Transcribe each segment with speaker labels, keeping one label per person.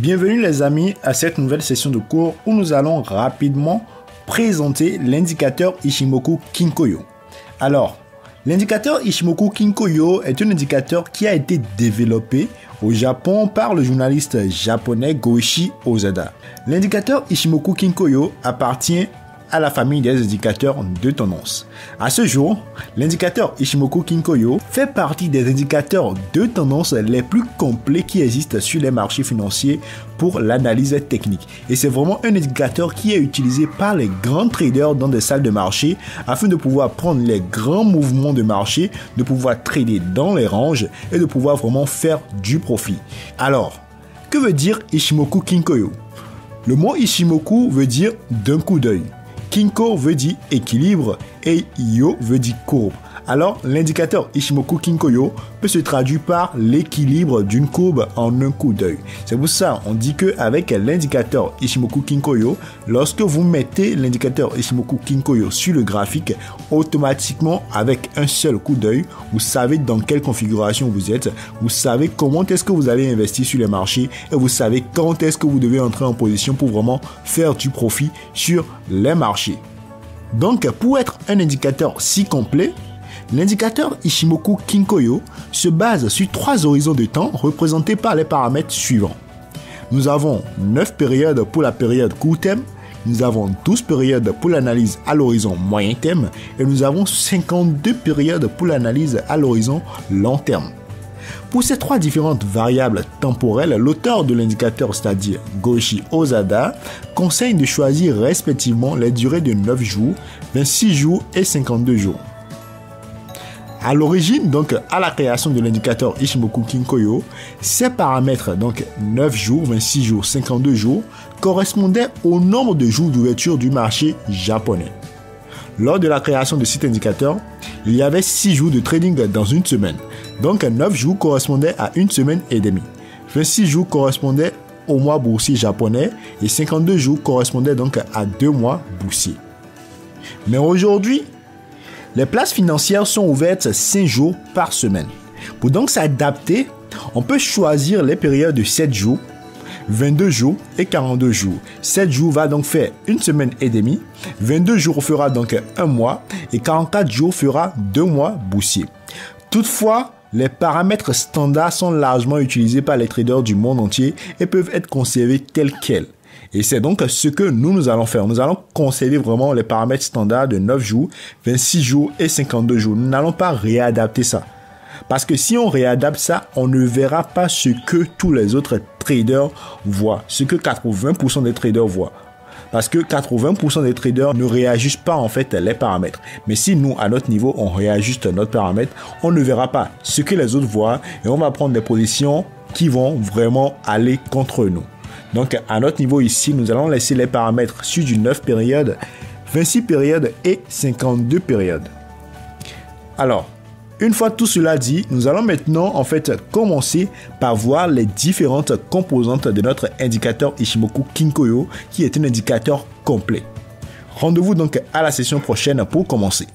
Speaker 1: Bienvenue les amis à cette nouvelle session de cours où nous allons rapidement présenter l'indicateur Ichimoku Kinkoyo. Alors, l'indicateur Ichimoku Kinkoyo est un indicateur qui a été développé au Japon par le journaliste japonais Goichi Ozada. L'indicateur Ichimoku Kinkoyo appartient à la famille des indicateurs de tendance. À ce jour, l'indicateur Ichimoku Kinkoyo fait partie des indicateurs de tendance les plus complets qui existent sur les marchés financiers pour l'analyse technique. Et c'est vraiment un indicateur qui est utilisé par les grands traders dans des salles de marché afin de pouvoir prendre les grands mouvements de marché, de pouvoir trader dans les ranges et de pouvoir vraiment faire du profit. Alors, que veut dire Ichimoku Kinkoyo? Le mot Ichimoku veut dire d'un coup d'œil. Kinko veut dire équilibre et Yo veut dire courbe. Alors, l'indicateur Ichimoku Kinkoyo peut se traduire par l'équilibre d'une courbe en un coup d'œil. C'est pour ça on dit qu'avec l'indicateur Ichimoku Kinkoyo, lorsque vous mettez l'indicateur Ichimoku Kinkoyo sur le graphique, automatiquement avec un seul coup d'œil, vous savez dans quelle configuration vous êtes, vous savez comment est-ce que vous allez investir sur les marchés et vous savez quand est-ce que vous devez entrer en position pour vraiment faire du profit sur les marchés. Donc, pour être un indicateur si complet, l'indicateur Ichimoku Kinkoyo se base sur 3 horizons de temps représentés par les paramètres suivants. Nous avons 9 périodes pour la période court terme, nous avons 12 périodes pour l'analyse à l'horizon moyen terme et nous avons 52 périodes pour l'analyse à l'horizon long terme. Pour ces 3 différentes variables temporelles, l'auteur de l'indicateur, c'est-à-dire Goichi Ozada, conseille de choisir respectivement les durées de 9 jours, 26 jours et 52 jours. À l'origine, donc à la création de l'indicateur Ichimoku Kinkoyo, ces paramètres, donc 9 jours, 26 jours, 52 jours, correspondaient au nombre de jours d'ouverture du marché japonais. Lors de la création de cet indicateur, il y avait 6 jours de trading dans une semaine. Donc 9 jours correspondaient à une semaine et demie. 26 jours correspondaient au mois boursier japonais et 52 jours correspondaient donc à 2 mois boursiers. Mais aujourd'hui, les places financières sont ouvertes 5 jours par semaine. Pour donc s'adapter, on peut choisir les périodes de 7 jours, 22 jours et 42 jours. 7 jours va donc faire une semaine et demie, 22 jours fera donc un mois et 44 jours fera 2 mois boursiers. Toutefois, les paramètres standards sont largement utilisés par les traders du monde entier et peuvent être conservés tels quels. Et c'est donc ce que nous allons faire. Nous allons conserver vraiment les paramètres standards de 9 jours, 26 jours et 52 jours. Nous n'allons pas réadapter ça. Parce que si on réadapte ça, on ne verra pas ce que tous les autres traders voient, ce que 80% des traders voient. Parce que 80% des traders ne réajustent pas en fait les paramètres. Mais si nous, à notre niveau, on réajuste notre paramètre, on ne verra pas ce que les autres voient et on va prendre des positions qui vont vraiment aller contre nous. Donc, à notre niveau ici, nous allons laisser les paramètres sur du 9 périodes, 26 périodes et 52 périodes. Alors, une fois tout cela dit, nous allons maintenant en fait commencer par voir les différentes composantes de notre indicateur Ichimoku Kinkoyo qui est un indicateur complet. Rendez-vous donc à la session prochaine pour commencer.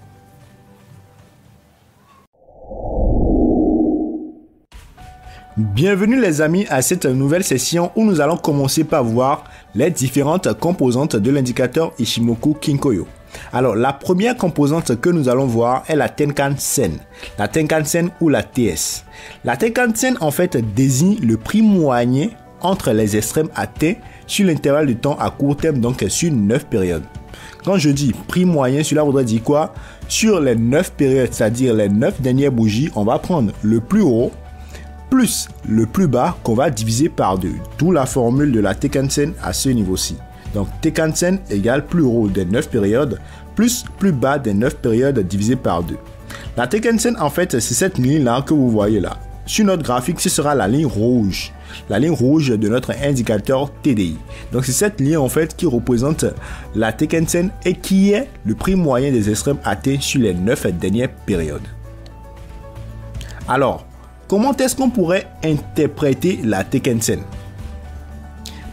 Speaker 1: Bienvenue les amis à cette nouvelle session où nous allons commencer par voir les différentes composantes de l'indicateur Ichimoku Kinkoyo. Alors, la première composante que nous allons voir est la Tenkan-sen. La Tenkan-sen ou la TS. La Tenkan-sen, en fait, désigne le prix moyen entre les extrêmes atteints sur l'intervalle de temps à court terme, donc sur 9 périodes. Quand je dis prix moyen, cela voudrait dire quoi? Sur les 9 périodes, c'est-à-dire les 9 dernières bougies, on va prendre le plus haut plus le plus bas qu'on va diviser par 2. D'où la formule de la Tenkan-sen à ce niveau-ci. Donc, Tenkan-sen égale plus haut des 9 périodes plus plus bas des 9 périodes divisé par 2. La Tenkan-sen, en fait, c'est cette ligne-là que vous voyez là. Sur notre graphique, ce sera la ligne rouge. La ligne rouge de notre indicateur TDI. Donc, c'est cette ligne, en fait, qui représente la Tenkan-sen et qui est le prix moyen des extrêmes atteints sur les 9 dernières périodes. Alors, comment est-ce qu'on pourrait interpréter la Tenkan-sen?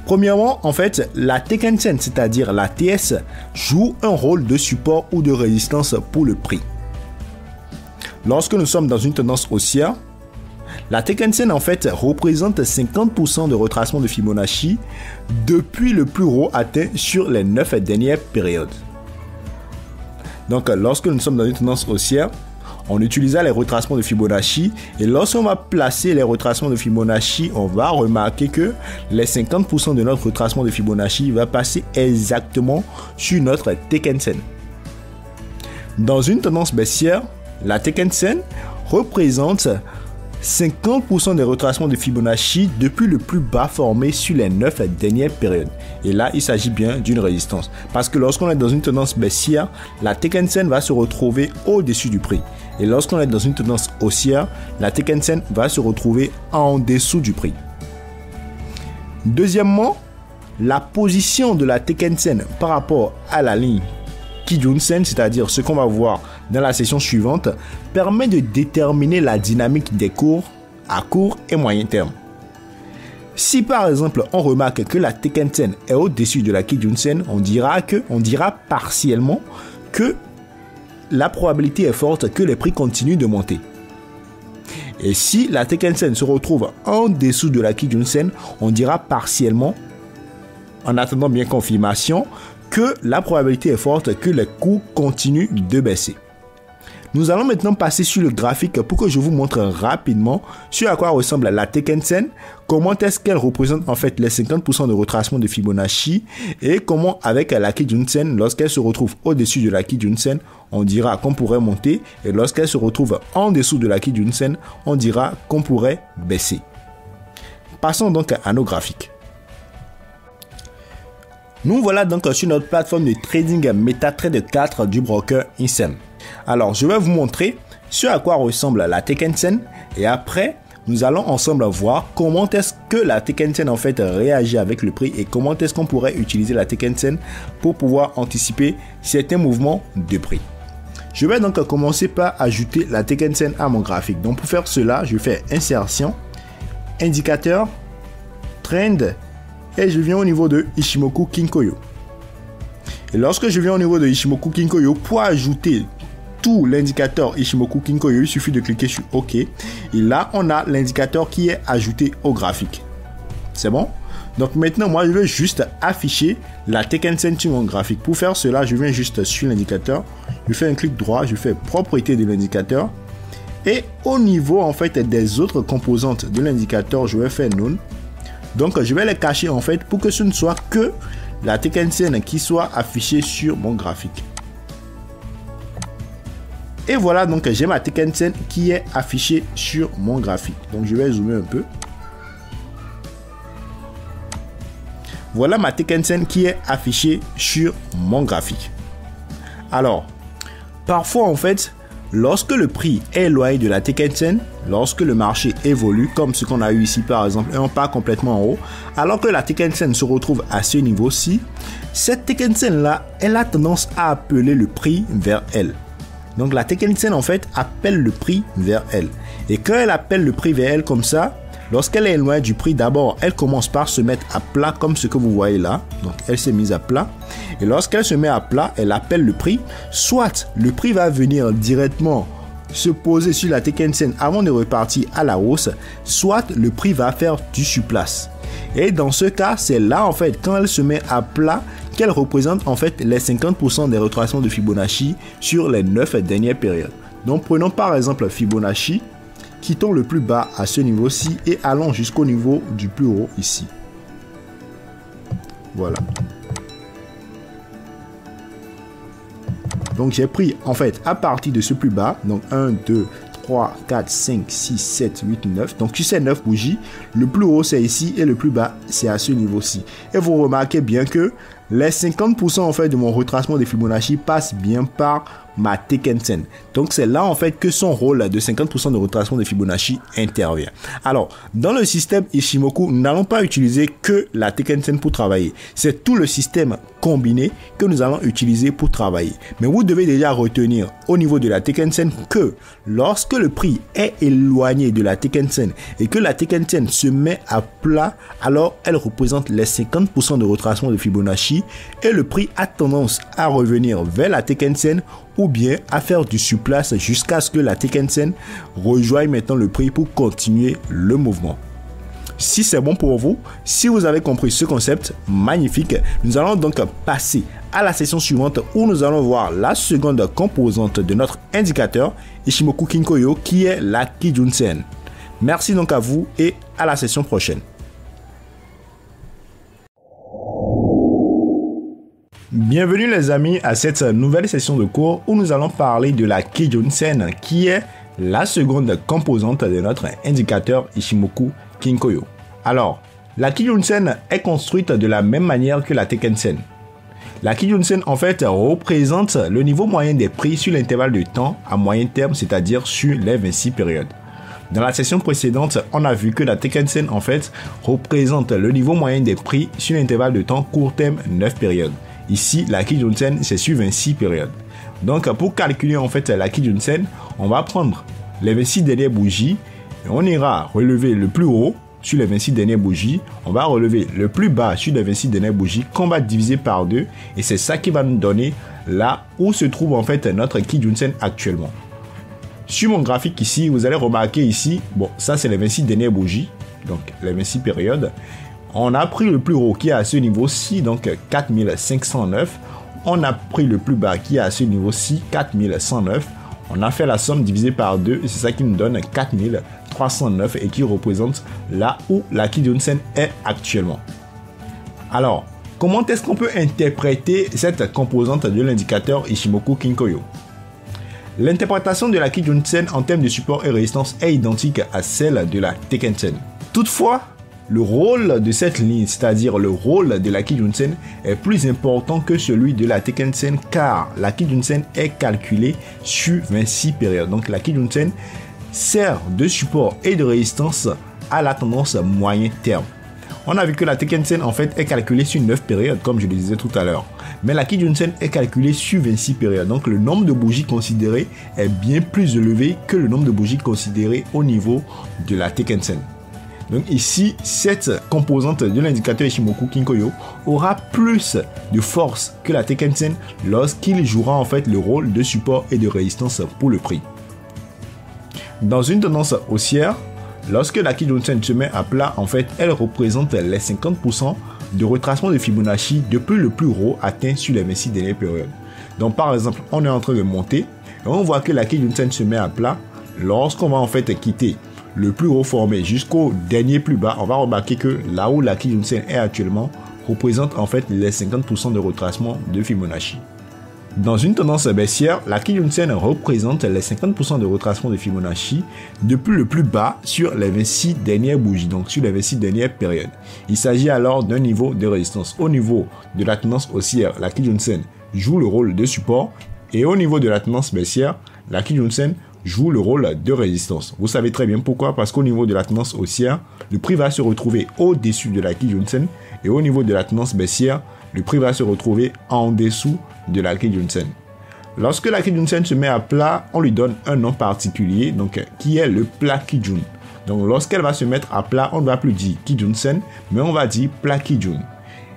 Speaker 1: Premièrement, en fait, la Tenkan-sen, c'est-à-dire la TS, joue un rôle de support ou de résistance pour le prix. Lorsque nous sommes dans une tendance haussière, La Tenkan-sen en fait représente 50% de retracement de Fibonacci depuis le plus haut atteint sur les 9 dernières périodes. Donc lorsque nous sommes dans une tendance haussière, on utilisa les retracements de Fibonacci et lorsqu'on va placer les retracements de Fibonacci, on va remarquer que les 50% de notre retracement de Fibonacci va passer exactement sur notre Tenkan-sen. Dans une tendance baissière, la Tenkan-sen représente 50% des retracements de Fibonacci depuis le plus bas formé sur les 9 dernières périodes. Et là, il s'agit bien d'une résistance. Parce que lorsqu'on est dans une tendance baissière, la Tenkan-sen va se retrouver au-dessus du prix. Et lorsqu'on est dans une tendance haussière, la Tenkan-sen va se retrouver en dessous du prix. Deuxièmement, la position de la Tenkan-sen par rapport à la ligne Kijun-sen, c'est-à-dire ce qu'on va voir dans la session suivante, permet de déterminer la dynamique des cours à court et moyen terme. Si par exemple on remarque que la Tenkan-sen est au-dessus de la Kijun-sen, on dira partiellement que la probabilité est forte que les prix continuent de monter. Et si la Tenkan-sen se retrouve en dessous de la Kijun-sen, on dira partiellement, en attendant bien confirmation, que la probabilité est forte que les cours continuent de baisser. Nous allons maintenant passer sur le graphique pour que je vous montre rapidement sur à quoi ressemble la Tenkan-sen, comment est-ce qu'elle représente en fait les 50% de retracement de Fibonacci et comment avec la Kijun-sen, lorsqu'elle se retrouve au-dessus de la Kijun-sen, on dira qu'on pourrait monter et lorsqu'elle se retrouve en dessous de la Kijun-sen, on dira qu'on pourrait baisser. Passons donc à nos graphiques. Nous voilà donc sur notre plateforme de trading MetaTrader 4 du broker INSEM. Alors, je vais vous montrer ce à quoi ressemble la Tenkan-sen et après, nous allons ensemble voir comment est-ce que la Tenkan-sen en fait réagit avec le prix et comment est-ce qu'on pourrait utiliser la Tenkan-sen pour pouvoir anticiper certains mouvements de prix. Je vais donc commencer par ajouter la Tenkan-sen à mon graphique. Donc, pour faire cela, je fais insertion, indicateur, trend et je viens au niveau de Ichimoku Kinkoyo. Et lorsque je viens au niveau de Ichimoku Kinkoyo, pour ajouter tout l'indicateur Ichimoku Kinkoyo, il suffit de cliquer sur OK. Et là, on a l'indicateur qui est ajouté au graphique. C'est bon? Donc maintenant, moi, je vais juste afficher la Tenkan-sen sur mon graphique. Pour faire cela, je viens juste sur l'indicateur. Je fais un clic droit, je fais propriété de l'indicateur. Et au niveau, en fait, des autres composantes de l'indicateur, je vais faire None. Donc, je vais les cacher, en fait, pour que ce ne soit que la Tenkan-sen qui soit affichée sur mon graphique. Et voilà, donc j'ai ma Tenkan-sen qui est affichée sur mon graphique. Donc, je vais zoomer un peu. Voilà ma Tenkan-sen qui est affichée sur mon graphique. Alors, parfois, en fait, lorsque le prix est éloigné de la Tenkan-sen, lorsque le marché évolue, comme ce qu'on a eu ici par exemple, et on part complètement en haut, alors que la Tenkan-sen se retrouve à ce niveau-ci, cette Tenkan-sen là, elle a tendance à appeler le prix vers elle. Donc la Tenkan-sen en fait appelle le prix vers elle. Et quand elle appelle le prix vers elle comme ça, lorsqu'elle est loin du prix, d'abord, elle commence par se mettre à plat comme ce que vous voyez là. Donc, elle s'est mise à plat. Et lorsqu'elle se met à plat, elle appelle le prix. Soit le prix va venir directement se poser sur la Tenkan-sen avant de repartir à la hausse, soit le prix va faire du surplace. Et dans ce cas, c'est là en fait, quand elle se met à plat, qu'elle représente en fait les 50% des retracements de Fibonacci sur les 9 dernières périodes. Donc, prenons par exemple Fibonacci. Quittons le plus bas à ce niveau-ci et allons jusqu'au niveau du plus haut ici. Voilà. Donc j'ai pris en fait à partir de ce plus bas, donc 1, 2, 3, 4, 5, 6, 7, 8, 9. Donc sur ces 9 bougies, le plus haut c'est ici et le plus bas c'est à ce niveau-ci. Et vous remarquez bien que les 50% en fait de mon retracement de Fibonacci passent bien par ma Tenkan-sen. Donc c'est là en fait que son rôle de 50% de retracement de Fibonacci intervient. Alors dans le système Ichimoku, nous n'allons pas utiliser que la Tenkan-sen pour travailler. C'est tout le système combiné que nous allons utiliser pour travailler. Mais vous devez déjà retenir au niveau de la Tenkan-sen que lorsque le prix est éloigné de la Tenkan-sen et que la Tenkan-sen se met à plat, alors elle représente les 50% de retracement de Fibonacci prix et le prix a tendance à revenir vers la Tenkan-sen ou bien à faire du surplace jusqu'à ce que la Tenkan-sen rejoigne maintenant le prix pour continuer le mouvement. Si c'est bon pour vous, si vous avez compris ce concept, magnifique. Nous allons donc passer à la session suivante où nous allons voir la seconde composante de notre indicateur Ichimoku Kinko-yo qui est la Kijun-sen. Merci donc à vous et à la session prochaine. Bienvenue les amis à cette nouvelle session de cours où nous allons parler de la Kijun-sen qui est la seconde composante de notre indicateur Ichimoku Kinko-yo. Alors, la Kijun-sen est construite de la même manière que la Tenkan-sen. La Kijun-sen en fait représente le niveau moyen des prix sur l'intervalle de temps à moyen terme, c'est-à-dire sur les 26 périodes. Dans la session précédente, on a vu que la Tenkan-sen en fait représente le niveau moyen des prix sur l'intervalle de temps court terme 9 périodes. Ici, la Kijun-sen c'est sur 26 périodes. Donc pour calculer en fait la Kijun-sen, on va prendre les 26 dernières bougies. On ira relever le plus haut sur les 26 dernières bougies. On va relever le plus bas sur les 26 dernières bougies qu'on va diviser par 2. Et c'est ça qui va nous donner là où se trouve en fait notre Kijun-sen actuellement. Sur mon graphique ici, vous allez remarquer ici, bon, ça c'est les 26 dernières bougies, donc les 26 périodes. On a pris le plus haut qui est à ce niveau-ci, donc 4509. On a pris le plus bas qui est à ce niveau-ci, 4109. On a fait la somme divisée par 2 et c'est ça qui nous donne 4309 et qui représente là où la Kijun-sen est actuellement. Alors, comment est-ce qu'on peut interpréter cette composante de l'indicateur Ichimoku Kinko-yo? L'interprétation de la Kijun-sen en termes de support et résistance est identique à celle de la Tenkan-sen. Toutefois, le rôle de cette ligne, c'est-à-dire le rôle de la Kijun-sen, est plus important que celui de la Tenkan-sen car la Kijun-sen est calculée sur 26 périodes. Donc la Kijun-sen sert de support et de résistance à la tendance moyen terme. On a vu que la Tenkan-sen en fait est calculée sur 9 périodes comme je le disais tout à l'heure. Mais la Kijun-sen est calculée sur 26 périodes. Donc le nombre de bougies considérées est bien plus élevé que le nombre de bougies considérées au niveau de la Tenkan-sen. Donc ici, cette composante de l'indicateur Ichimoku Kinko-yo aura plus de force que la Tenkan-sen lorsqu'il jouera en fait le rôle de support et de résistance pour le prix. Dans une tendance haussière, lorsque la Kijun-sen se met à plat, en fait, elle représente les 50% de retracement de Fibonacci depuis le plus haut atteint sur les 26 dernières périodes. Donc par exemple, on est en train de monter et on voit que la Kijun-sen se met à plat. Lorsqu'on va en fait quitter le plus haut formé jusqu'au dernier plus bas, on va remarquer que là où la Kijun-sen est actuellement représente en fait les 50% de retracement de Fibonacci. Dans une tendance baissière, la Kijun-sen représente les 50% de retracement de Fibonacci depuis le plus bas sur les 26 dernières bougies, donc sur les 26 dernières périodes. Il s'agit alors d'un niveau de résistance. Au niveau de la tendance haussière, la Kijun-sen joue le rôle de support et au niveau de la tendance baissière, la Kijun-sen joue le rôle de résistance. Vous savez très bien pourquoi, parce qu'au niveau de la tendance haussière, le prix va se retrouver au-dessus de la Kijun-sen et au niveau de la tendance baissière, le prix va se retrouver en dessous de la Kijun-sen. Lorsque la Kijun-sen se met à plat, on lui donne un nom particulier, donc qui est le plat Kijun. Donc lorsqu'elle va se mettre à plat, on ne va plus dire Kijun-sen, mais on va dire plat Kijun.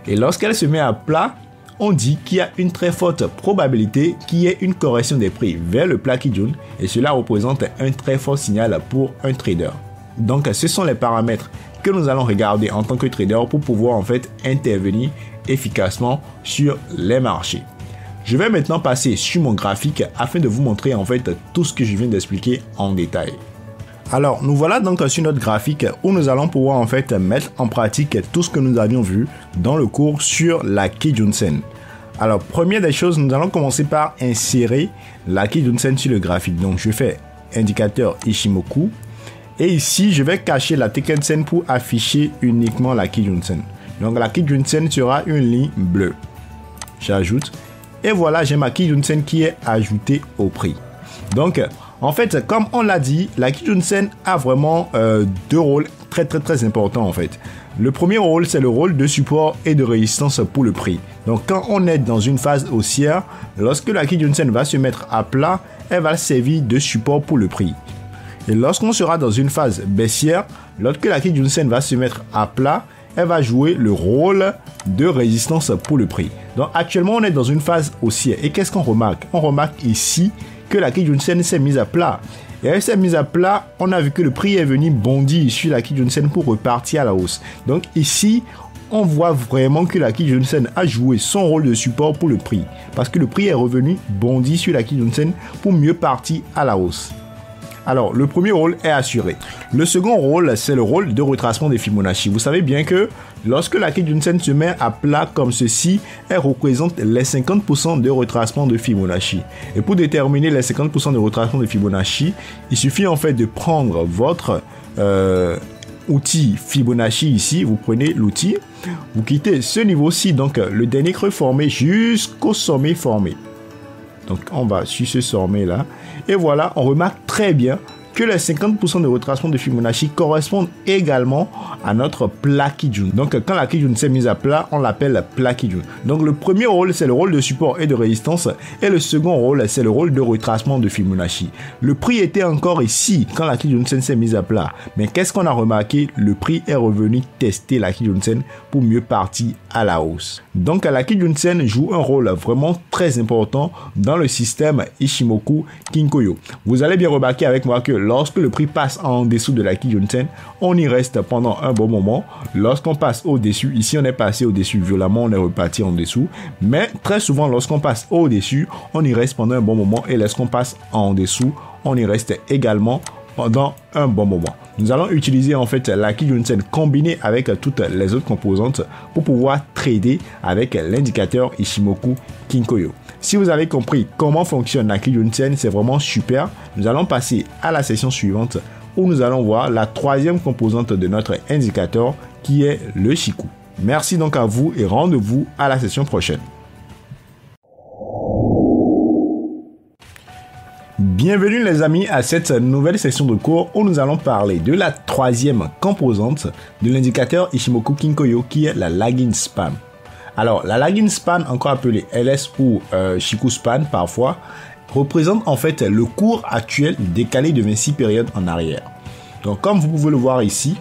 Speaker 1: Et lorsqu'elle se met à plat, on dit qu'il y a une très forte probabilité qu'il y ait une correction des prix vers le plat Kijun et cela représente un très fort signal pour un trader. Donc ce sont les paramètres que nous allons regarder en tant que trader pour pouvoir en fait intervenir efficacement sur les marchés. Je vais maintenant passer sur mon graphique afin de vous montrer en fait tout ce que je viens d'expliquer en détail. Alors nous voilà donc sur notre graphique où nous allons pouvoir en fait mettre en pratique tout ce que nous avions vu dans le cours sur la Kijun-sen. Alors première des choses, nous allons commencer par insérer la Kijun-sen sur le graphique. Donc je fais indicateur Ichimoku et ici je vais cacher la Tenkan-sen pour afficher uniquement la Kijun-sen. Donc la Kijun-sen sera une ligne bleue. J'ajoute et voilà, j'ai ma Kijun-sen qui est ajoutée au prix. Donc en fait, comme on l'a dit, la Kijun-sen a vraiment deux rôles très importants en fait. Le premier rôle, c'est le rôle de support et de résistance pour le prix. Donc quand on est dans une phase haussière, lorsque la Kijun-sen va se mettre à plat, elle va servir de support pour le prix. Et lorsqu'on sera dans une phase baissière, lorsque la Kijun-sen va se mettre à plat, elle va jouer le rôle de résistance pour le prix. Donc actuellement, on est dans une phase haussière. Et qu'est-ce qu'on remarque? On remarque ici que la Kijun-sen s'est mise à plat. Et elle s'est mise à plat, on a vu que le prix est venu bondir sur la Kijun-sen pour repartir à la hausse. Donc ici, on voit vraiment que la Kijun-sen a joué son rôle de support pour le prix. Parce que le prix est revenu bondir sur la Kijun-sen pour mieux partir à la hausse. Alors, le premier rôle est assuré. Le second rôle, c'est le rôle de retracement des Fibonacci. Vous savez bien que lorsque la Kijun-sen se met à plat comme ceci, elle représente les 50% de retracement de Fibonacci. Et pour déterminer les 50% de retracement de Fibonacci, il suffit en fait de prendre votre outil Fibonacci ici. Vous prenez l'outil, vous quittez ce niveau-ci, donc le dernier creux formé jusqu'au sommet formé. Donc on va sur ce sommet là. Et voilà, on remarque très bien que les 50% de retracement de Fibonacci correspondent également à notre plat Kijun. Donc quand la Kijun s'est mise à plat, on l'appelle plat Kijun. Donc le premier rôle, c'est le rôle de support et de résistance. Et le second rôle, c'est le rôle de retracement de Fibonacci. Le prix était encore ici quand la Kijun s'est mise à plat. Mais qu'est-ce qu'on a remarqué? Le prix est revenu tester la Kijun pour mieux partir à la hausse. Donc la Kijun joue un rôle vraiment très important dans le système Ichimoku Kinkoyo. Vous allez bien remarquer avec moi que lorsque le prix passe en dessous de la Kijun-sen, on y reste pendant un bon moment. Lorsqu'on passe au-dessus, ici on est passé au-dessus violemment, on est reparti en dessous. Mais très souvent, lorsqu'on passe au-dessus, on y reste pendant un bon moment. Et lorsqu'on passe en dessous, on y reste également pendant un bon moment. Nous allons utiliser en fait la Kijun-sen combinée avec toutes les autres composantes pour pouvoir trader avec l'indicateur Ichimoku Kinkoyo. Si vous avez compris comment fonctionne la Kijun-sen, c'est vraiment super. Nous allons passer à la session suivante où nous allons voir la troisième composante de notre indicateur qui est le Chikou. Merci donc à vous et rendez-vous à la session prochaine. Bienvenue les amis à cette nouvelle session de cours où nous allons parler de la troisième composante de l'indicateur Ichimoku Kinkoyo qui est la lagging span. Alors la lagging span, encore appelée LS ou Chikou span parfois, représente en fait le cours actuel décalé de 26 périodes en arrière. Donc comme vous pouvez le voir ici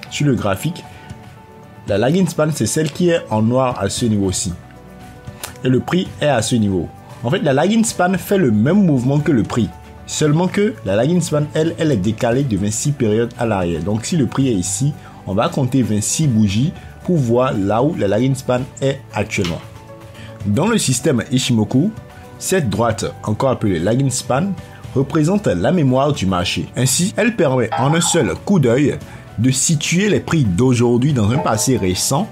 Speaker 1: sur le graphique, la lagging span c'est celle qui est en noir à ce niveau-ci et le prix est à ce niveau. En fait, la lagging span fait le même mouvement que le prix. Seulement que la lagging span, elle est décalée de 26 périodes à l'arrière. Donc, si le prix est ici, on va compter 26 bougies pour voir là où la lagging span est actuellement. Dans le système Ichimoku, cette droite, encore appelée lagging span, représente la mémoire du marché. Ainsi, elle permet en un seul coup d'œil de situer les prix d'aujourd'hui dans un passé récent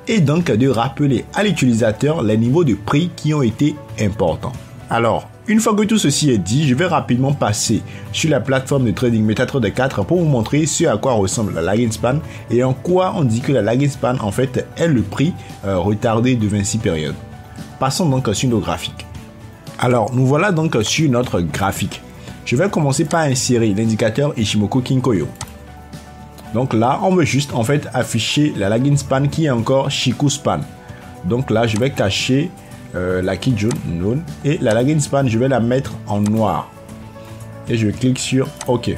Speaker 1: et donc de rappeler à l'utilisateur les niveaux de prix qui ont été importants. Alors, une fois que tout ceci est dit, je vais rapidement passer sur la plateforme de trading MetaTrader 4 pour vous montrer ce à quoi ressemble la lagging span et en quoi on dit que la lagging span en fait est le prix retardé de 26 périodes. Passons donc sur nos graphiques. Alors, nous voilà donc sur notre graphique. Je vais commencer par insérer l'indicateur Ichimoku Kinkoyo. Donc là, on veut juste en fait afficher la lagging span qui est encore Chikou span. Donc là, je vais cacher la Kijun et la lagging span, je vais la mettre en noir. Et je clique sur OK.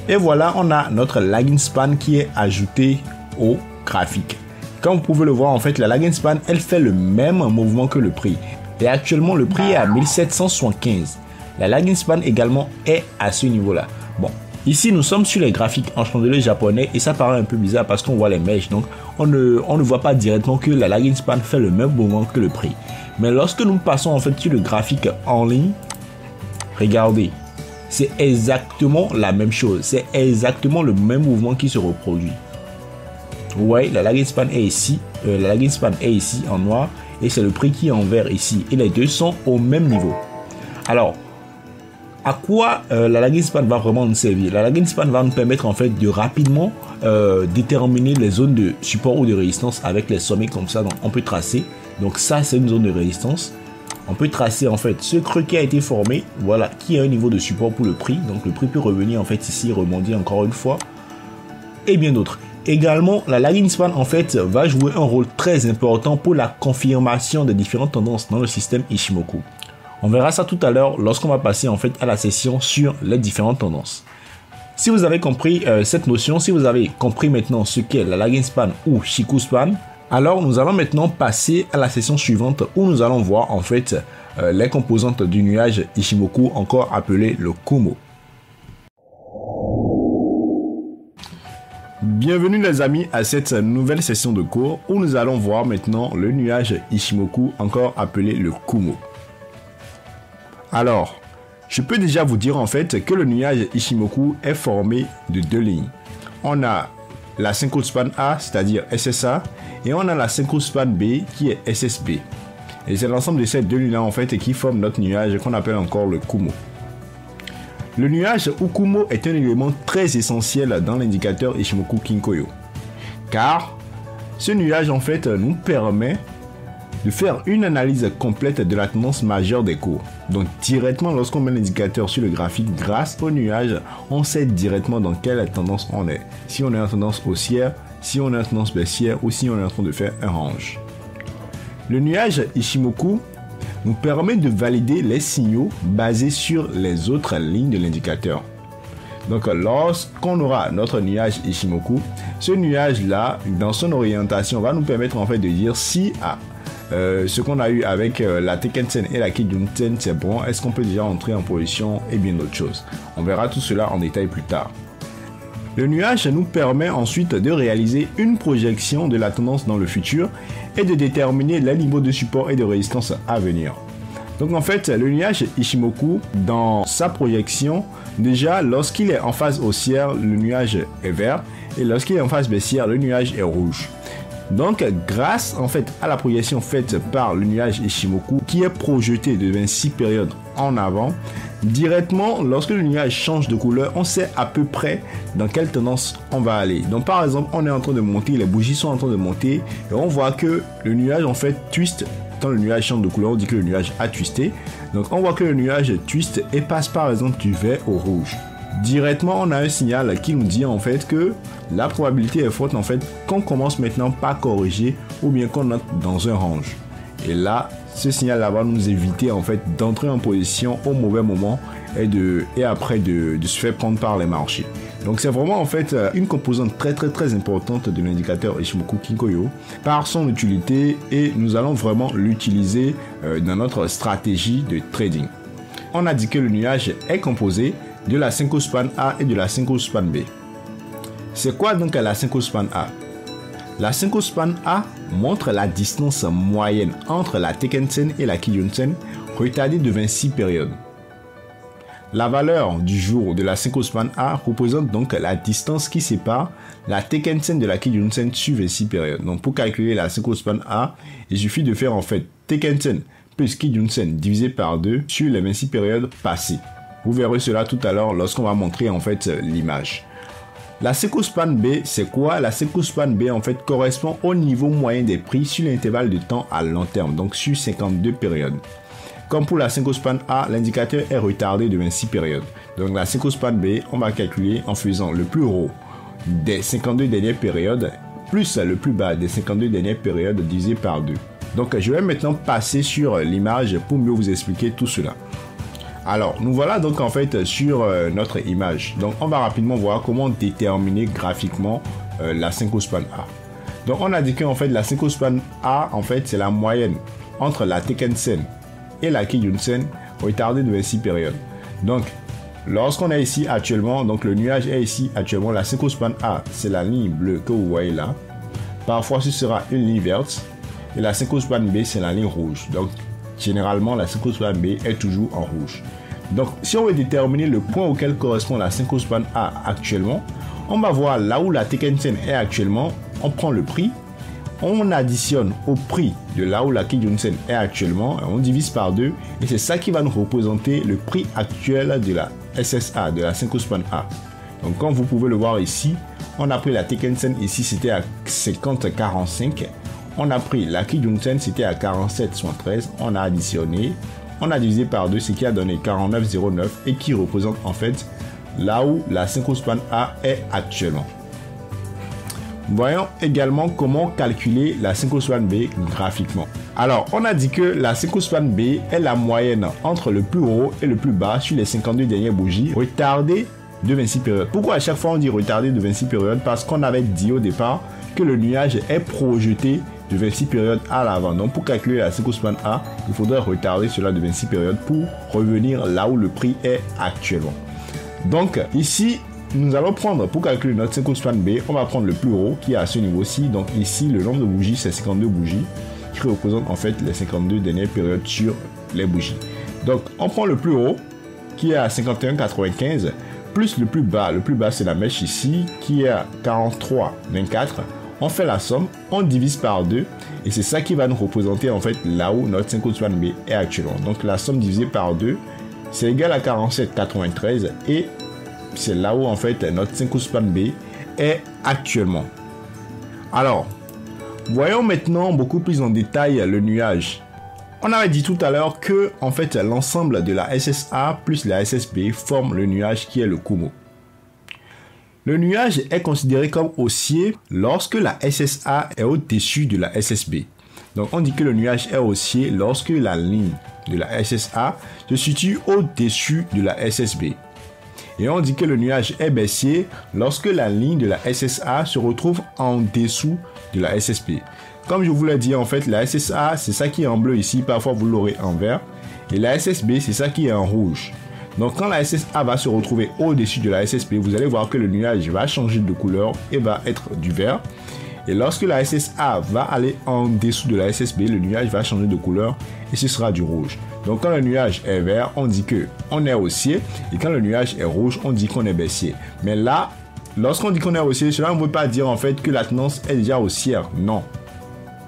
Speaker 1: Et voilà, on a notre lagging span qui est ajouté au graphique. Comme vous pouvez le voir, en fait, la lagging span, elle fait le même mouvement que le prix. Et actuellement, le prix est à 1775. La lagging span également est à ce niveau-là. Bon. Ici, nous sommes sur les graphiques en chandelier japonais et ça paraît un peu bizarre parce qu'on voit les mèches. Donc, on ne voit pas directement que la lagging span fait le même mouvement que le prix. Mais lorsque nous passons en fait sur le graphique en ligne, regardez, c'est exactement la même chose. C'est exactement le même mouvement qui se reproduit. Vous voyez, la lagging span est ici, en noir et c'est le prix qui est en vert ici. Et les deux sont au même niveau. Alors, à quoi la lagging span va vraiment nous servir? La lagging span va nous permettre en fait de rapidement déterminer les zones de support ou de résistance avec les sommets comme ça. Donc on peut tracer. Donc ça c'est une zone de résistance. On peut tracer en fait ce creux qui a été formé, voilà, qui est un niveau de support pour le prix. Donc le prix peut revenir en fait ici, rebondir encore une fois et bien d'autres. Également, la lagging span en fait va jouer un rôle très important pour la confirmation des différentes tendances dans le système Ichimoku. On verra ça tout à l'heure lorsqu'on va passer en fait à la session sur les différentes tendances. Si vous avez compris cette notion, si vous avez compris maintenant ce qu'est la lagging span ou Chikou span, alors nous allons maintenant passer à la session suivante où nous allons voir en fait les composantes du nuage Ichimoku, encore appelé le Kumo. Bienvenue les amis à cette nouvelle session de cours où nous allons voir maintenant le nuage Ichimoku, encore appelé le Kumo. Alors, je peux déjà vous dire en fait que le nuage Ichimoku est formé de deux lignes. On a la synchrospan A, c'est-à-dire SSA, et on a la synchrospan B qui est SSB. Et c'est l'ensemble de ces deux lignes-là en fait qui forment notre nuage qu'on appelle encore le Kumo. Le nuage ou Kumo est un élément très essentiel dans l'indicateur Ichimoku Kinkoyo. Car ce nuage en fait nous permet de faire une analyse complète de la tendance majeure des cours. Donc directement lorsqu'on met l'indicateur sur le graphique, grâce au nuage, on sait directement dans quelle tendance on est. Si on est en tendance haussière, si on est en tendance baissière ou si on est en train de faire un range. Le nuage Ichimoku nous permet de valider les signaux basés sur les autres lignes de l'indicateur. Donc lorsqu'on aura notre nuage Ichimoku, ce nuage-là, dans son orientation, va nous permettre en fait de dire si ce qu'on a eu avec la Tenkan-sen et la Kijun-sen c'est bon, est-ce qu'on peut déjà entrer en position et bien d'autres choses. On verra tout cela en détail plus tard. Le nuage nous permet ensuite de réaliser une projection de la tendance dans le futur et de déterminer les niveaux de support et de résistance à venir. Donc en fait, le nuage Ichimoku, dans sa projection, déjà lorsqu'il est en phase haussière, le nuage est vert et lorsqu'il est en phase baissière, le nuage est rouge. Donc grâce en fait à la projection faite par le nuage Ichimoku qui est projeté de 26 périodes en avant, directement lorsque le nuage change de couleur, on sait à peu près dans quelle tendance on va aller. Donc par exemple, on est en train de monter, les bougies sont en train de monter et on voit que le nuage en fait twist. Quand le nuage change de couleur, on dit que le nuage a twisté. Donc on voit que le nuage twist et passe par exemple du vert au rouge. Directement, on a un signal qui nous dit en fait que la probabilité est forte en fait qu'on commence maintenant par corriger ou bien qu'on entre dans un range. Et là, ce signal-là va nous éviter en fait d'entrer en position au mauvais moment et après de se faire prendre par les marchés. Donc c'est vraiment en fait une composante très importante de l'indicateur Ichimoku Kinkoyo par son utilité et nous allons vraiment l'utiliser dans notre stratégie de trading. On a dit que le nuage est composé de la synchrospan A et de la synchrospan B. C'est quoi donc la synchrospan A? La synchrospan A montre la distance moyenne entre la Tenkan-sen et la Kijun-sen retardée de 26 périodes. La valeur du jour de la synchrospan A représente donc la distance qui sépare la Tenkan-sen de la Kijun-sen sur 26 périodes. Donc pour calculer la synchrospan A, il suffit de faire en fait Tenkan-sen plus Kijun-sen divisé par 2 sur les 26 périodes passées. Vous verrez cela tout à l'heure lorsqu'on va montrer en fait l'image. La synchrospan B, c'est quoi? La synchrospan B en fait correspond au niveau moyen des prix sur l'intervalle de temps à long terme, donc sur 52 périodes. Comme pour la synchrospan A, l'indicateur est retardé de 26 périodes. Donc la synchrospan B, on va calculer en faisant le plus haut des 52 dernières périodes plus le plus bas des 52 dernières périodes divisé par 2. Donc je vais maintenant passer sur l'image pour mieux vous expliquer tout cela. Alors, nous voilà donc en fait sur notre image. Donc, on va rapidement voir comment déterminer graphiquement la synchrospan A. Donc, on a dit qu'en fait, la synchrospan A, en fait, c'est la moyenne entre la Tenkan-sen et la Kijun-sen retardée de 26 périodes. Donc, lorsqu'on est ici actuellement, donc le nuage est ici actuellement, la synchrospan A, c'est la ligne bleue que vous voyez là. Parfois, ce sera une ligne verte. Et la synchrospan B, c'est la ligne rouge. Donc, généralement, la synchrospan B est toujours en rouge. Donc, si on veut déterminer le point auquel correspond la synchrospan A actuellement, on va voir là où la Tenkan-sen est actuellement, on prend le prix, on additionne au prix de là où la Kijun-sen est actuellement, on divise par 2 et c'est ça qui va nous représenter le prix actuel de la SSA, de la synchrospan A. Donc, comme vous pouvez le voir ici, on a pris la Tenkan-sen ici, c'était à 50,45. On a pris la Kijun-sen, c'était à 47,13. On a additionné, on a divisé par 2, ce qui a donné 49,09 et qui représente en fait là où la synchrospan A est actuellement. Voyons également comment calculer la synchrospan B graphiquement. Alors, on a dit que la synchrospan B est la moyenne entre le plus haut et le plus bas sur les 52 dernières bougies retardées de 26 périodes. Pourquoi à chaque fois on dit retardé de 26 périodes? Parce qu'on avait dit au départ que le nuage est projeté de 26 périodes à l'avant. Donc pour calculer la Senkou Span A, il faudrait retarder cela de 26 périodes pour revenir là où le prix est actuellement. Donc ici, nous allons prendre, pour calculer notre Senkou Span B, on va prendre le plus haut qui est à ce niveau-ci. Donc ici, le nombre de bougies, c'est 52 bougies qui représentent en fait les 52 dernières périodes sur les bougies. Donc on prend le plus haut qui est à 51,95 plus le plus bas. Le plus bas, c'est la mèche ici qui est à 43,24. On fait la somme, on divise par 2 et c'est ça qui va nous représenter en fait là où notre Senkou Span B est actuellement. Donc la somme divisée par 2, c'est égal à 47,93 et c'est là où en fait notre Senkou Span B est actuellement. Alors, voyons maintenant beaucoup plus en détail le nuage. On avait dit tout à l'heure que en fait l'ensemble de la SSA plus la SSB forme le nuage qui est le Kumo. Le nuage est considéré comme haussier lorsque la SSA est au-dessus de la SSB. Donc on dit que le nuage est haussier lorsque la ligne de la SSA se situe au-dessus de la SSB. Et on dit que le nuage est baissier lorsque la ligne de la SSA se retrouve en dessous de la SSB. Comme je vous l'ai dit, en fait, la SSA, c'est ça qui est en bleu ici, parfois vous l'aurez en vert. Et la SSB, c'est ça qui est en rouge. Donc quand la SSA va se retrouver au-dessus de la SSB, vous allez voir que le nuage va changer de couleur et va être du vert. Et lorsque la SSA va aller en dessous de la SSB, le nuage va changer de couleur et ce sera du rouge. Donc quand le nuage est vert, on dit que on est haussier et quand le nuage est rouge, on dit qu'on est baissier. Mais là, lorsqu'on dit qu'on est haussier, cela ne veut pas dire en fait que la tendance est déjà haussière. Non.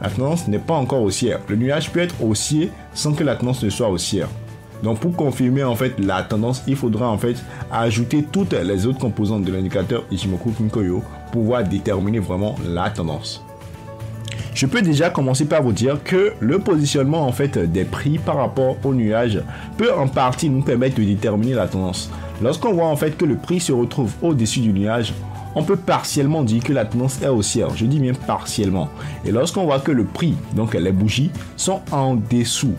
Speaker 1: La tendance n'est pas encore haussière. Le nuage peut être haussier sans que la tendance ne soit haussière. Donc pour confirmer en fait la tendance, il faudra en fait ajouter toutes les autres composantes de l'indicateur Ichimoku Kinkoyo pour pouvoir déterminer vraiment la tendance. Je peux déjà commencer par vous dire que le positionnement en fait des prix par rapport au nuage peut en partie nous permettre de déterminer la tendance. Lorsqu'on voit en fait que le prix se retrouve au-dessus du nuage, on peut partiellement dire que la tendance est haussière. Je dis bien partiellement. Et lorsqu'on voit que le prix, donc les bougies, sont en dessous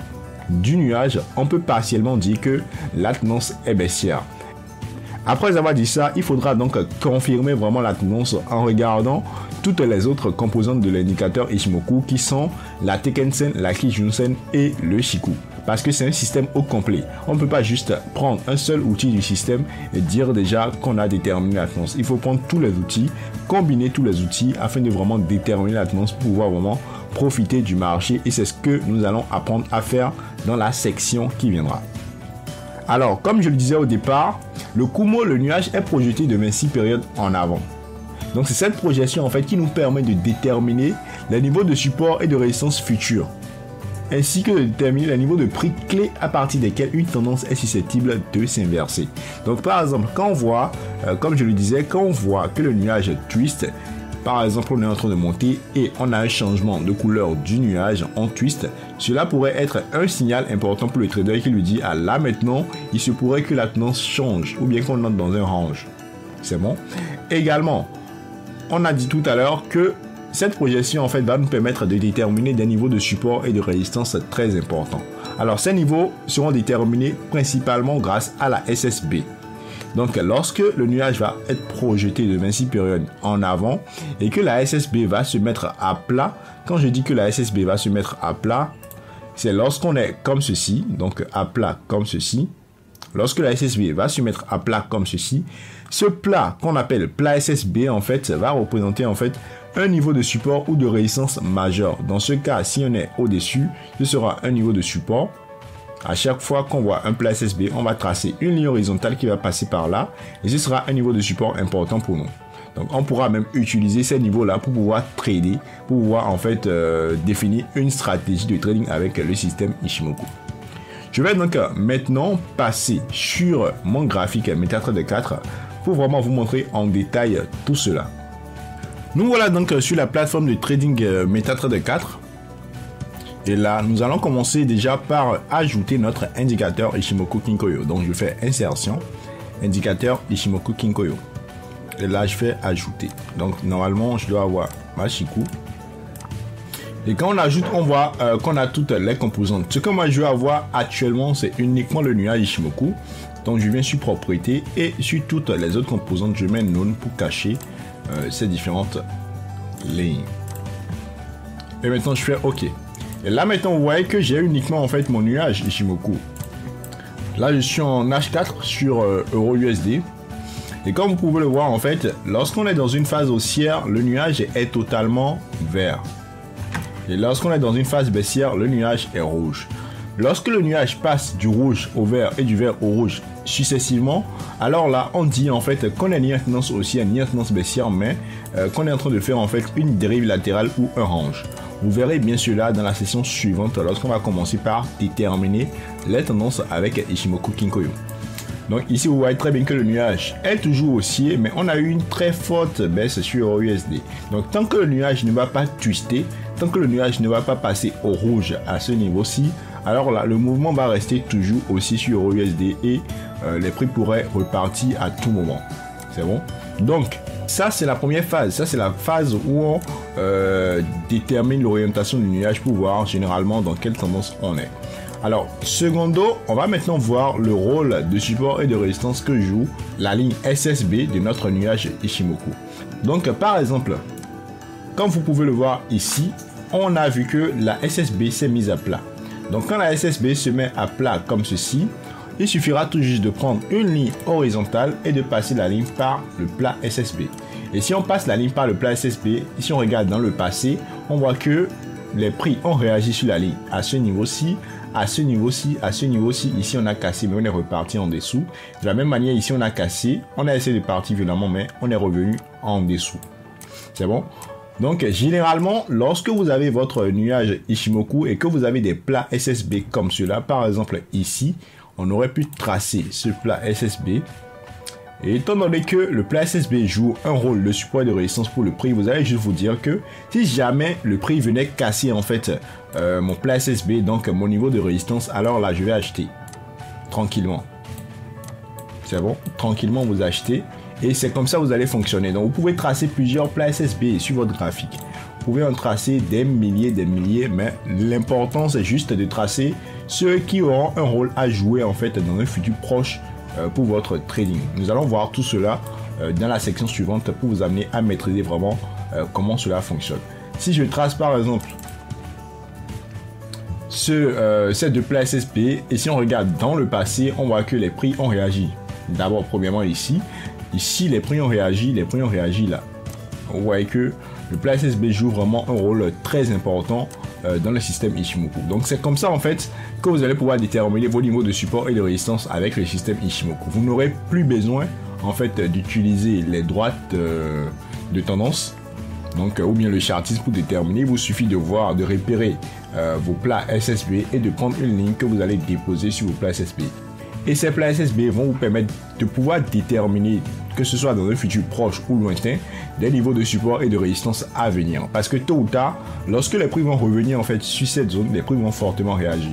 Speaker 1: du nuage, on peut partiellement dire que la tendance est baissière. Après avoir dit ça, il faudra donc confirmer vraiment la tendance en regardant toutes les autres composantes de l'indicateur Ichimoku qui sont la Tenkan-sen, la Kijun-sen et le Chikou. Parce que c'est un système au complet. On ne peut pas juste prendre un seul outil du système et dire déjà qu'on a déterminé la tendance. Il faut prendre tous les outils, combiner tous les outils afin de vraiment déterminer la tendance pour pouvoir vraiment profiter du marché. Et c'est ce que nous allons apprendre à faire dans la section qui viendra. Alors, comme je le disais au départ, le Kumo, le nuage, est projeté de 26 périodes en avant. Donc c'est cette projection en fait qui nous permet de déterminer les niveaux de support et de résistance futurs, ainsi que de déterminer les niveaux de prix clés à partir desquels une tendance est susceptible de s'inverser. Donc par exemple, quand on voit, comme je le disais, quand on voit que le nuage twist, par exemple on est en train de monter et on a un changement de couleur du nuage en twist, cela pourrait être un signal important pour le trader qui lui dit ah là maintenant il se pourrait que la tendance change ou bien qu'on entre dans un range. C'est bon. Également, on a dit tout à l'heure que cette projection en fait va nous permettre de déterminer des niveaux de support et de résistance très importants. Alors ces niveaux seront déterminés principalement grâce à la SSB. Donc lorsque le nuage va être projeté de 26 périodes en avant et que la SSB va se mettre à plat, quand je dis que la SSB va se mettre à plat, c'est lorsqu'on est comme ceci, donc à plat comme ceci. Lorsque la SSB va se mettre à plat comme ceci, ce plat qu'on appelle plat SSB en fait va représenter en fait un niveau de support ou de résistance majeur. Dans ce cas, si on est au-dessus, ce sera un niveau de support. À chaque fois qu'on voit un plat SSB, on va tracer une ligne horizontale qui va passer par là et ce sera un niveau de support important pour nous. Donc on pourra même utiliser ces niveaux-là pour pouvoir trader, pour pouvoir en fait définir une stratégie de trading avec le système Ichimoku. Je vais donc maintenant passer sur mon graphique MetaTrader 4 pour vraiment vous montrer en détail tout cela. Nous voilà donc sur la plateforme de trading MetaTrader 4. Et là, nous allons commencer déjà par ajouter notre indicateur Ichimoku Kinkoyo. Donc je fais insertion, indicateur Ichimoku Kinkoyo. Et là, je fais ajouter. Donc normalement, je dois avoir ma Chikou. Et quand on ajoute, on voit qu'on a toutes les composantes. Ce que moi je veux avoir actuellement, c'est uniquement le nuage Ichimoku. Donc je viens sur propriété et sur toutes les autres composantes, je mets none pour cacher ces différentes lignes. Et maintenant je fais OK. Et là maintenant vous voyez que j'ai uniquement en fait mon nuage Ichimoku. Là je suis en H4 sur EURUSD. Et comme vous pouvez le voir en fait, lorsqu'on est dans une phase haussière, le nuage est totalement vert. Et lorsqu'on est dans une phase baissière, le nuage est rouge. Lorsque le nuage passe du rouge au vert et du vert au rouge successivement, alors là on dit en fait qu'on est ni en tendance haussière ni en tendance baissière, mais qu'on est en train de faire en fait une dérive latérale ou un range. Vous verrez bien cela dans la session suivante lorsqu'on va commencer par déterminer les tendances avec Ichimoku Kinkoyo. Donc ici vous voyez très bien que le nuage est toujours haussier, mais on a eu une très forte baisse sur EURUSD. Donc tant que le nuage ne va pas twister, tant que le nuage ne va pas passer au rouge à ce niveau-ci, alors là le mouvement va rester toujours aussi sur EURUSD et les prix pourraient repartir à tout moment. C'est bon? Donc ça c'est la première phase, ça c'est la phase où on détermine l'orientation du nuage pour voir généralement dans quelle tendance on est. Alors, secondo, on va maintenant voir le rôle de support et de résistance que joue la ligne SSB de notre nuage Ichimoku. Donc, par exemple, comme vous pouvez le voir ici, on a vu que la SSB s'est mise à plat. Donc, quand la SSB se met à plat comme ceci, il suffira tout juste de prendre une ligne horizontale et de passer la ligne par le plat SSB. Et si on passe la ligne par le plat SSB, si on regarde dans le passé, on voit que les prix ont réagi sur la ligne à ce niveau-ci, à ce niveau-ci, à ce niveau-ci. Ici, on a cassé, mais on est reparti en dessous. De la même manière, ici, on a cassé, on a essayé de partir violemment, mais on est revenu en dessous. C'est bon? Donc, généralement, lorsque vous avez votre nuage Ichimoku et que vous avez des plats SSB comme cela, par exemple ici, on aurait pu tracer ce plat SSB. Et étant donné que le plat SSB joue un rôle de support et de résistance pour le prix, vous allez juste vous dire que si jamais le prix venait casser en fait mon plat SSB, donc mon niveau de résistance, alors là je vais acheter tranquillement. C'est bon, tranquillement vous achetez et c'est comme ça que vous allez fonctionner. Donc vous pouvez tracer plusieurs plats SSB sur votre graphique. Vous pouvez en tracer des milliers, mais l'important c'est juste de tracer ceux qui auront un rôle à jouer en fait dans un futur proche pour votre trading. Nous allons voir tout cela dans la section suivante pour vous amener à maîtriser vraiment comment cela fonctionne. Si je trace par exemple ces deux plats SSB et si on regarde dans le passé, on voit que les prix ont réagi. D'abord, premièrement ici, les prix ont réagi là. Vous voyez que le plat SSB joue vraiment un rôle très important dans le système Ichimoku. Donc c'est comme ça en fait que vous allez pouvoir déterminer vos niveaux de support et de résistance avec le système Ichimoku. Vous n'aurez plus besoin en fait d'utiliser les droites de tendance, donc ou bien le chartisme pour déterminer. Il vous suffit de voir, de repérer vos plats SSB et de prendre une ligne que vous allez déposer sur vos plats SSB. Et ces plats SSB vont vous permettre de pouvoir déterminer, que ce soit dans un futur proche ou lointain, des niveaux de support et de résistance à venir. Parce que tôt ou tard, lorsque les prix vont revenir en fait sur cette zone, les prix vont fortement réagir.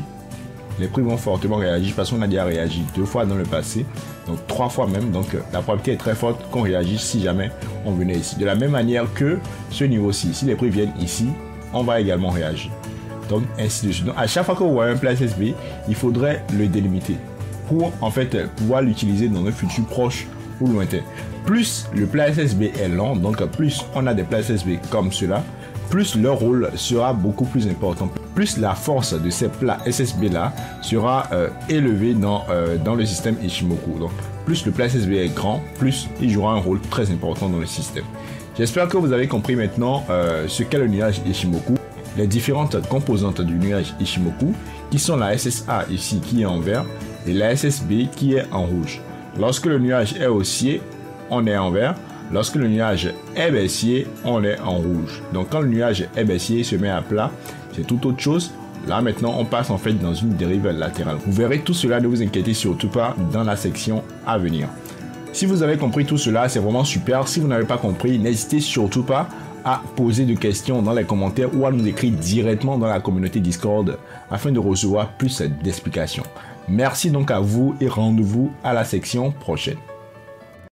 Speaker 1: Les prix vont fortement réagir parce qu'on a déjà réagi 2 fois dans le passé, donc 3 fois même. Donc la probabilité est très forte qu'on réagisse si jamais on venait ici. De la même manière que ce niveau-ci, si les prix viennent ici, on va également réagir. Donc ainsi de suite. Donc à chaque fois que vous voyez un plat SSB, il faudrait le délimiter pour en fait pouvoir l'utiliser dans un futur proche ou lointain. Plus le plat SSB est lent, donc plus on a des plats SSB comme cela, plus leur rôle sera beaucoup plus important. Plus la force de ces plats SSB là sera élevée dans le système Ichimoku. Donc plus le plat SSB est grand, plus il jouera un rôle très important dans le système. J'espère que vous avez compris maintenant ce qu'est le nuage Ichimoku, les différentes composantes du nuage Ichimoku, qui sont la SSA ici qui est en vert, et la SSB qui est en rouge. Lorsque le nuage est haussier, on est en vert. Lorsque le nuage est baissier, on est en rouge. Donc quand le nuage est baissier, il se met à plat, c'est tout autre chose. Là maintenant, on passe en fait dans une dérive latérale. Vous verrez tout cela, ne vous inquiétez surtout pas dans la section à venir. Si vous avez compris tout cela, c'est vraiment super. Si vous n'avez pas compris, n'hésitez surtout pas à poser des questions dans les commentaires ou à nous écrire directement dans la communauté Discord afin de recevoir plus d'explications. Merci donc à vous et rendez-vous à la section prochaine.